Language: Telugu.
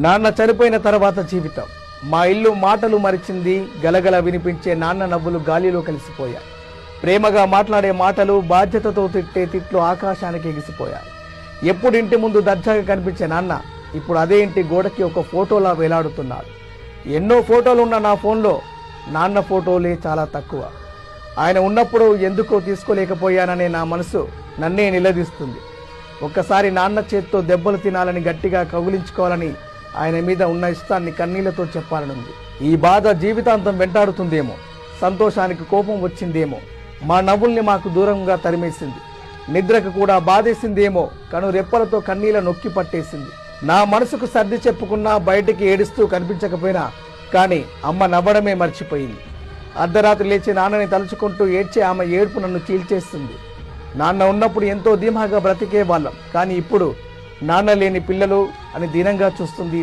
నాన్న చనిపోయిన తర్వాత జీవితం. మా ఇల్లు మాటలు మరిచింది. గలగల వినిపించే నాన్న నవ్వులు గాలిలో కలిసిపోయాయి. ప్రేమగా మాట్లాడే మాటలు, బాధ్యతతో తిట్టే తిట్లు ఆకాశానికి ఎగిసిపోయాయి. ఎప్పుడు ఇంటి ముందు దర్జాగా కనిపించే నాన్న ఇప్పుడు అదే ఇంటి గోడకి ఒక ఫోటోలా వేలాడుతున్నాడు. ఎన్నో ఫోటోలు ఉన్న నా ఫోన్లో నాన్న ఫోటోలే చాలా తక్కువ. ఆయన ఉన్నప్పుడు ఎందుకో తీసుకోలేకపోయాననే నా మనసు నన్నే నిలదీస్తుంది. ఒక్కసారి నాన్న చేత్తో దెబ్బలు తినాలని, గట్టిగా కౌగిలించుకోవాలని, ఆయన మీద ఉన్న ఇష్టాన్ని కన్నీళ్లతో చెప్పాలనుంది. ఈ బాధ జీవితాంతం వెంటాడుతుందేమో. సంతోషానికి కోపం వచ్చిందేమో. మా నవ్వుల్ని మాకు దూరంగా తరిమేసింది. నిద్రకు కూడా బాధేసిందేమో. కను రెప్పలతో కన్నీళ్ల నొక్కి పట్టేసింది. నా మనసుకు సర్ది చెప్పుకున్నా, బయటికి ఏడుస్తూ కనిపించకపోయినా కానీ అమ్మ నవ్వడమే మర్చిపోయింది. అర్ధరాత్రి లేచి నాన్నని తలుచుకుంటూ ఏడ్చే ఆమె ఏడుపు నన్ను చీల్చేస్తుంది. నాన్న ఉన్నప్పుడు ఎంతో ధీమాగా బ్రతికే వాళ్ళం, కానీ ఇప్పుడు నాన్న లేని పిల్లలు అని దీనంగా చూస్తుంది.